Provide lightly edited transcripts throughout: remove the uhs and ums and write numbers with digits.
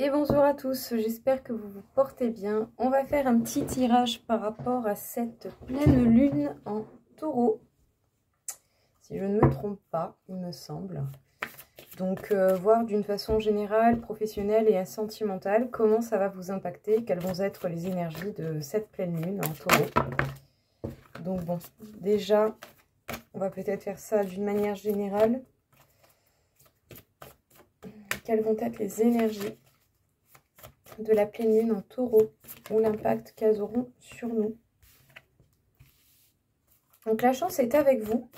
Et bonjour à tous, j'espère que vous vous portez bien. On va faire un petit tirage par rapport à cette pleine lune en taureau. Si je ne me trompe pas, il me semble. Donc voir d'une façon générale, professionnelle et sentimentale, comment ça va vous impacter, quelles vont être les énergies de cette pleine lune en taureau. Donc bon, déjà, on va peut-être faire ça d'une manière générale. Quelles vont être les énergies de la pleine lune en taureau ou l'impact qu'elles auront sur nous. Donc la chance est avec vous.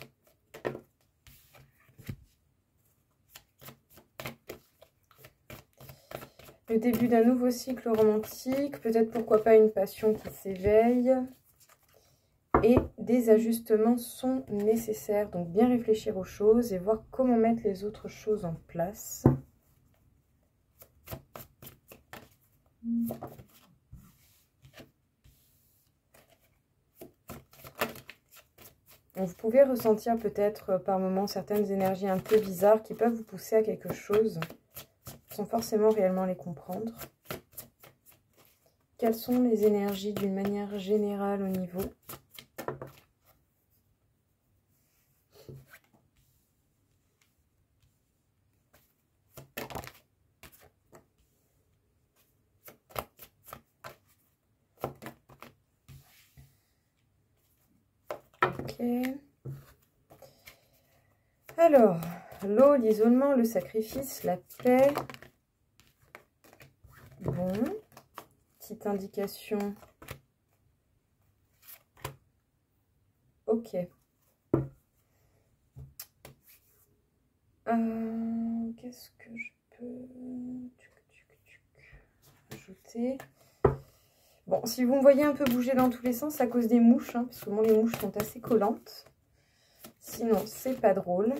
Le début d'un nouveau cycle romantique, peut-être pourquoi pas une passion qui s'éveille. Et des ajustements sont nécessaires, donc bien réfléchir aux choses et voir comment mettre les autres choses en place. Donc vous pouvez ressentir peut-être par moments certaines énergies un peu bizarres qui peuvent vous pousser à quelque chose sans forcément réellement les comprendre. Quelles sont les énergies d'une manière générale au niveau ? Ok. Alors, l'eau, l'isolement, le sacrifice, la paix. Bon. Petite indication. Ok. Qu'est-ce que je peux ajouter? Bon, si vous me voyez un peu bouger dans tous les sens, c'est à cause des mouches, hein, parce que bon, les mouches sont assez collantes. Sinon, c'est pas drôle.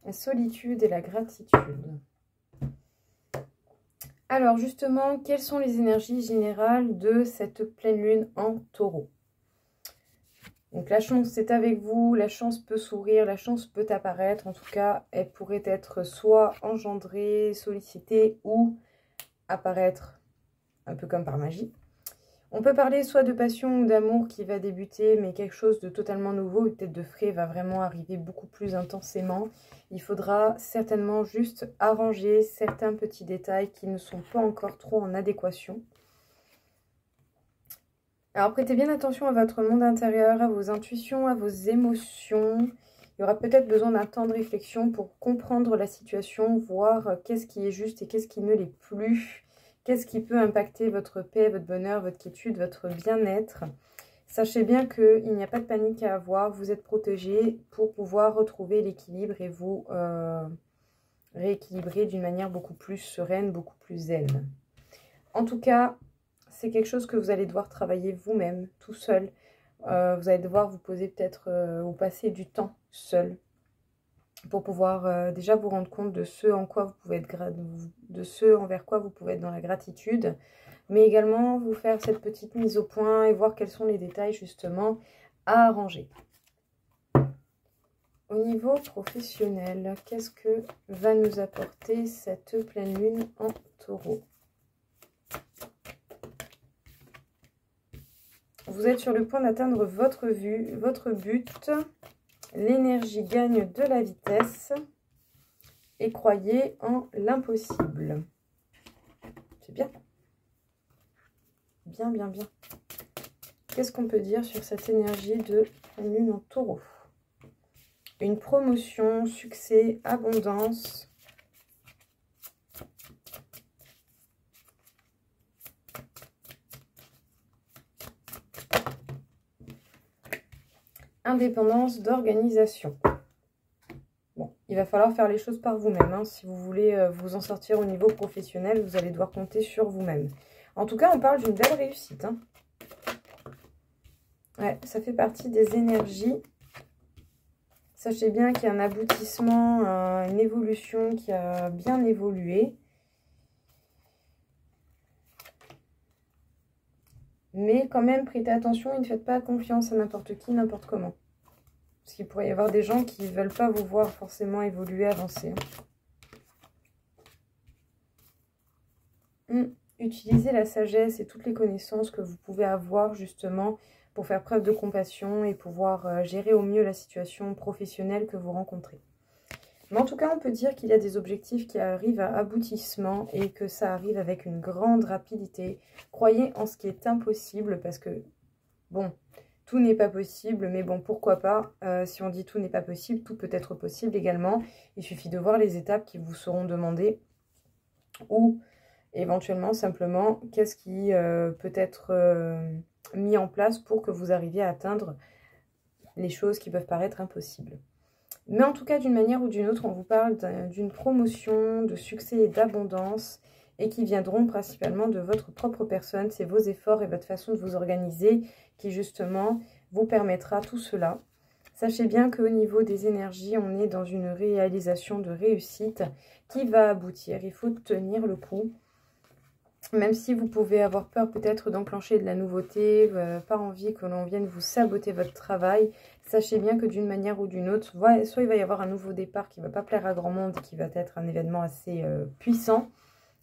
La solitude et la gratitude. Alors, justement, quelles sont les énergies générales de cette pleine lune en taureau? Donc, la chance est avec vous, la chance peut sourire, la chance peut apparaître. En tout cas, elle pourrait être soit engendrée, sollicitée ou apparaître un peu comme par magie. On peut parler soit de passion ou d'amour qui va débuter, mais quelque chose de totalement nouveau, peut-être de frais, va vraiment arriver beaucoup plus intensément. Il faudra certainement juste arranger certains petits détails qui ne sont pas encore trop en adéquation. Alors prêtez bien attention à votre monde intérieur, à vos intuitions, à vos émotions. Il y aura peut-être besoin d'un temps de réflexion pour comprendre la situation, voir qu'est-ce qui est juste et qu'est-ce qui ne l'est plus. Qu'est-ce qui peut impacter votre paix, votre bonheur, votre quiétude, votre bien-être? Sachez bien qu'il n'y a pas de panique à avoir. Vous êtes protégé pour pouvoir retrouver l'équilibre et vous rééquilibrer d'une manière beaucoup plus sereine, beaucoup plus zen. En tout cas, c'est quelque chose que vous allez devoir travailler vous-même, tout seul. Vous allez devoir vous poser peut-être ou passer du temps seul pour pouvoir déjà vous rendre compte de ce en quoi vous pouvez être de ce envers quoi vous pouvez être dans la gratitude, mais également vous faire cette petite mise au point et voir quels sont les détails justement à arranger. Au niveau professionnel, qu'est-ce que va nous apporter cette pleine lune en taureau? Vous êtes sur le point d'atteindre votre but. L'énergie gagne de la vitesse et croyez en l'impossible. C'est bien. Bien, bien, bien. Qu'est-ce qu'on peut dire sur cette énergie de pleine lune en taureau? Une promotion, succès, abondance. Indépendance d'organisation. Bon, il va falloir faire les choses par vous-même. Hein. Si vous voulez vous en sortir au niveau professionnel, vous allez devoir compter sur vous-même. En tout cas, on parle d'une belle réussite. Hein. Ouais, ça fait partie des énergies. Sachez bien qu'il y a un aboutissement, une évolution qui a bien évolué. Mais quand même, prêtez attention et ne faites pas confiance à n'importe qui, n'importe comment. Parce qu'il pourrait y avoir des gens qui ne veulent pas vous voir forcément évoluer, avancer. utilisez la sagesse et toutes les connaissances que vous pouvez avoir justement pour faire preuve de compassion et pouvoir gérer au mieux la situation professionnelle que vous rencontrez. Mais en tout cas, on peut dire qu'il y a des objectifs qui arrivent à aboutissement et que ça arrive avec une grande rapidité. Croyez en ce qui est impossible parce que, bon, tout n'est pas possible, mais bon, pourquoi pas. Si on dit tout n'est pas possible, tout peut être possible également. Il suffit de voir les étapes qui vous seront demandées ou éventuellement simplement qu'est-ce qui peut être mis en place pour que vous arriviez à atteindre les choses qui peuvent paraître impossibles. Mais en tout cas, d'une manière ou d'une autre, on vous parle d'une promotion, de succès et d'abondance et qui viendront principalement de votre propre personne. C'est vos efforts et votre façon de vous organiser qui justement vous permettra tout cela. Sachez bien qu'au niveau des énergies, on est dans une réalisation de réussite qui va aboutir. Il faut tenir le coup. Même si vous pouvez avoir peur peut-être d'enclencher de la nouveauté, pas envie que l'on vienne vous saboter votre travail, sachez bien que d'une manière ou d'une autre, soit il va y avoir un nouveau départ qui ne va pas plaire à grand monde, qui va être un événement assez puissant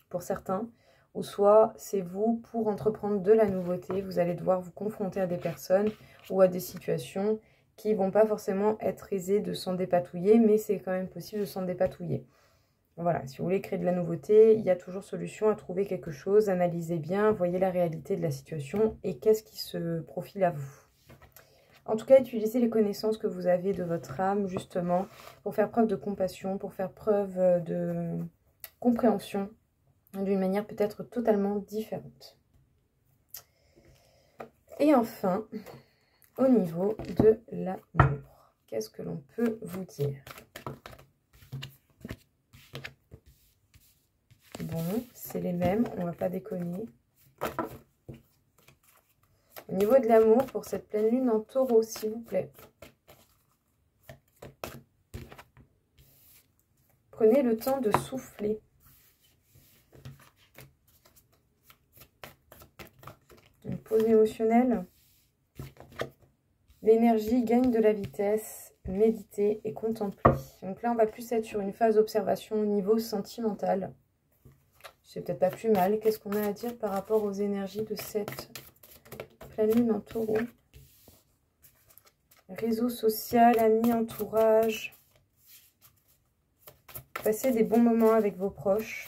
pour certains, ou soit c'est vous pour entreprendre de la nouveauté, vous allez devoir vous confronter à des personnes ou à des situations qui ne vont pas forcément être aisées de s'en dépatouiller, mais c'est quand même possible de s'en dépatouiller. Voilà, si vous voulez créer de la nouveauté, il y a toujours solution à trouver quelque chose. Analysez bien, voyez la réalité de la situation et qu'est-ce qui se profile à vous. En tout cas, utilisez les connaissances que vous avez de votre âme, justement, pour faire preuve de compassion, pour faire preuve de compréhension d'une manière peut-être totalement différente. Et enfin, au niveau de l'amour, qu'est-ce que l'on peut vous dire ? Bon, c'est les mêmes, on va pas déconner. Au niveau de l'amour, pour cette pleine lune en taureau, s'il vous plaît. Prenez le temps de souffler. Une pause émotionnelle. L'énergie gagne de la vitesse. Méditer et contempler. Donc là, on va plus être sur une phase d'observation au niveau sentimental. C'est peut-être pas plus mal. Qu'est-ce qu'on a à dire par rapport aux énergies de cette pleine lune en taureau? Réseau social, amis, entourage. Passez des bons moments avec vos proches.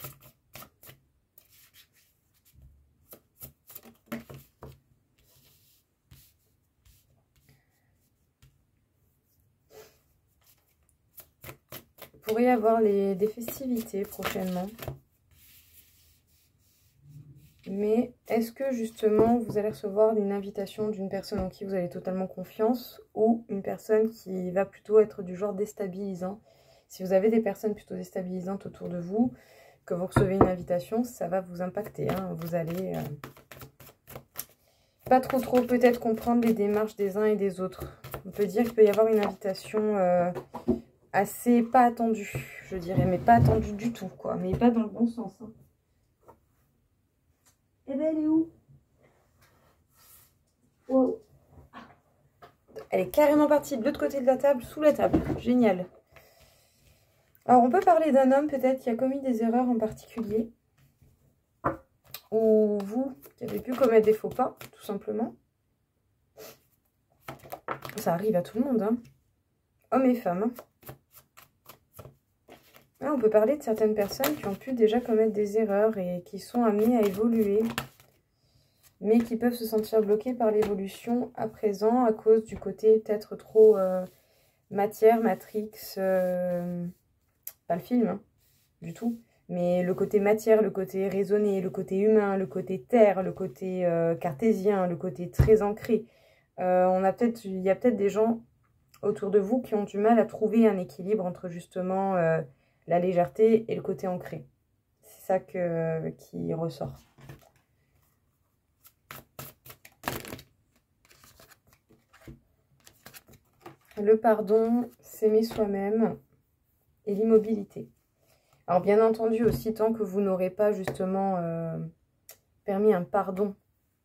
Vous pourriez avoir des festivités prochainement. Mais est-ce que justement vous allez recevoir une invitation d'une personne en qui vous avez totalement confiance ou une personne qui va plutôt être du genre déstabilisant? Si vous avez des personnes plutôt déstabilisantes autour de vous, que vous recevez une invitation, ça va vous impacter. Hein. Vous allez pas trop peut-être comprendre les démarches des uns et des autres. On peut dire qu'il peut y avoir une invitation assez pas attendue, je dirais, mais pas attendue du tout, quoi. Mais pas dans le bon sens. Hein. Eh ben, elle est où? Wow. Elle est carrément partie de l'autre côté de la table, sous la table. Génial. Alors, on peut parler d'un homme peut-être qui a commis des erreurs en particulier. Ou vous, qui avez pu commettre des faux pas, tout simplement. Ça arrive à tout le monde, hein. Hommes et femmes. Là, on peut parler de certaines personnes qui ont pu déjà commettre des erreurs et qui sont amenées à évoluer, mais qui peuvent se sentir bloquées par l'évolution à présent à cause du côté peut-être trop matière, Matrix, pas le film, hein, du tout, mais le côté matière, le côté raisonné, le côté humain, le côté terre, le côté cartésien, le côté très ancré. Il y a peut-être des gens autour de vous qui ont du mal à trouver un équilibre entre justement la légèreté et le côté ancré. C'est ça qui ressort. Le pardon, s'aimer soi-même et l'immobilité. Alors bien entendu aussi, tant que vous n'aurez pas justement permis un pardon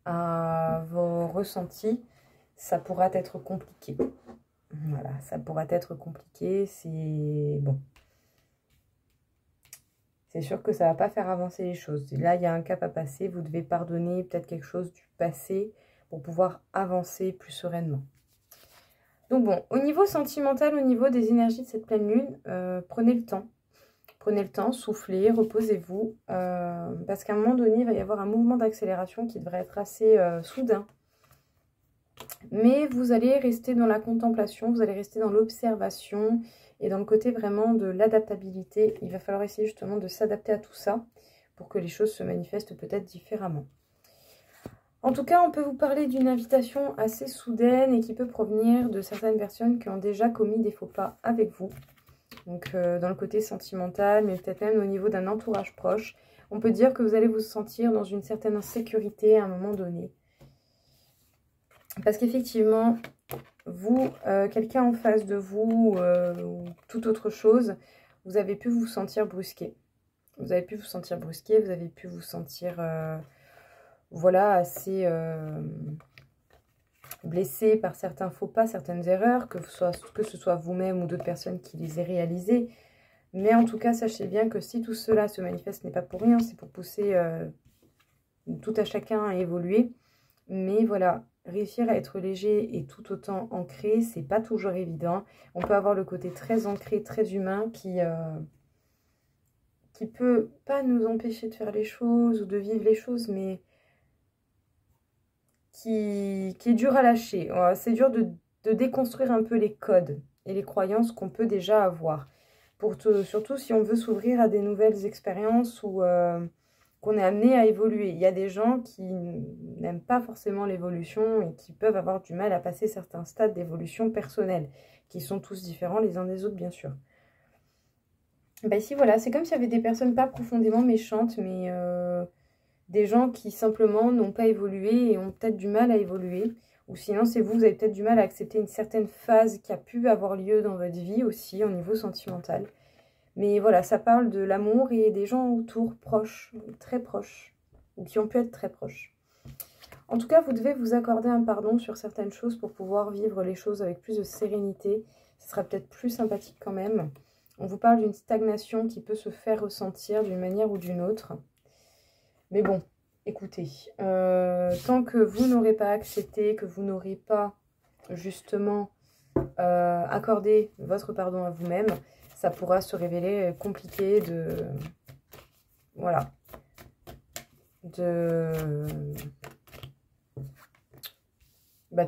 à vos ressentis, ça pourra être compliqué. Voilà, ça pourra être compliqué, c'est bon. c'est sûr que ça ne va pas faire avancer les choses. Là, il y a un cap à passer, vous devez pardonner peut-être quelque chose du passé pour pouvoir avancer plus sereinement. Donc bon, au niveau sentimental, au niveau des énergies de cette pleine lune, prenez le temps. Prenez le temps, soufflez, reposez-vous, parce qu'à un moment donné, il va y avoir un mouvement d'accélération qui devrait être assez soudain. Mais vous allez rester dans la contemplation, vous allez rester dans l'observation et dans le côté vraiment de l'adaptabilité. Il va falloir essayer justement de s'adapter à tout ça pour que les choses se manifestent peut-être différemment. En tout cas, on peut vous parler d'une invitation assez soudaine et qui peut provenir de certaines personnes qui ont déjà commis des faux pas avec vous. Donc dans le côté sentimental, mais peut-être même au niveau d'un entourage proche. On peut dire que vous allez vous sentir dans une certaine insécurité à un moment donné. Parce qu'effectivement, vous, quelqu'un en face de vous, ou toute autre chose, vous avez pu vous sentir brusqué. Vous avez pu vous sentir brusqué, vous avez pu vous sentir, voilà, assez blessé par certains faux pas, certaines erreurs, que ce soit vous-même ou d'autres personnes qui les aient réalisées. Mais en tout cas, sachez bien que si tout cela se manifeste, ce n'est pas pour rien, c'est pour pousser tout à chacun à évoluer. Mais voilà, réussir à être léger et tout autant ancré, c'est pas toujours évident. On peut avoir le côté très ancré, très humain qui peut pas nous empêcher de faire les choses ou de vivre les choses, mais qui est dur à lâcher. C'est dur de déconstruire un peu les codes et les croyances qu'on peut déjà avoir. Surtout si on veut s'ouvrir à des nouvelles expériences ou qu'on est amené à évoluer. Il y a des gens qui n'aiment pas forcément l'évolution et qui peuvent avoir du mal à passer certains stades d'évolution personnelle, qui sont tous différents les uns des autres, bien sûr. Ben ici, voilà, c'est comme s'il y avait des personnes pas profondément méchantes, mais des gens qui simplement n'ont pas évolué et ont peut-être du mal à évoluer. Ou sinon, c'est vous avez peut-être du mal à accepter une certaine phase qui a pu avoir lieu dans votre vie aussi, au niveau sentimental. Mais voilà, ça parle de l'amour et des gens autour, proches, très proches, ou qui ont pu être très proches. En tout cas, vous devez vous accorder un pardon sur certaines choses pour pouvoir vivre les choses avec plus de sérénité. Ce sera peut-être plus sympathique quand même. On vous parle d'une stagnation qui peut se faire ressentir d'une manière ou d'une autre. Mais bon, écoutez, tant que vous n'aurez pas accepté, que vous n'aurez pas justement accordé votre pardon à vous-même, ça pourra se révéler compliqué de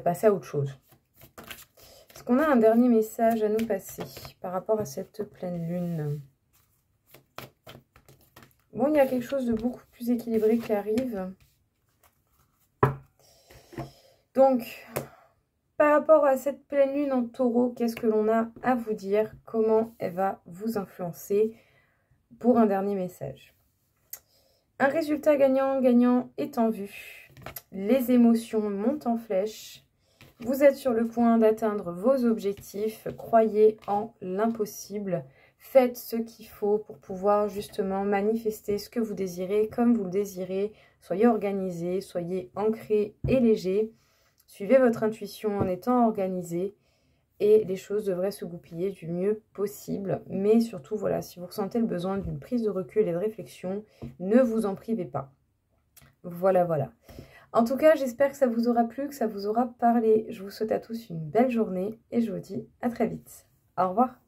passer à autre chose. Est-ce qu'on a un dernier message à nous passer par rapport à cette pleine lune? Bon, il y a quelque chose de beaucoup plus équilibré qui arrive. Donc, par rapport à cette pleine lune en taureau, qu'est-ce que l'on a à vous dire? Comment elle va vous influencer pour un dernier message? Un résultat gagnant-gagnant est en vue. Les émotions montent en flèche. Vous êtes sur le point d'atteindre vos objectifs. Croyez en l'impossible. Faites ce qu'il faut pour pouvoir justement manifester ce que vous désirez comme vous le désirez. Soyez organisé, soyez ancré et léger. Suivez votre intuition en étant organisé et les choses devraient se goupiller du mieux possible. Mais surtout, voilà, si vous ressentez le besoin d'une prise de recul et de réflexion, ne vous en privez pas. Voilà, voilà. En tout cas, j'espère que ça vous aura plu, que ça vous aura parlé. Je vous souhaite à tous une belle journée et je vous dis à très vite. Au revoir.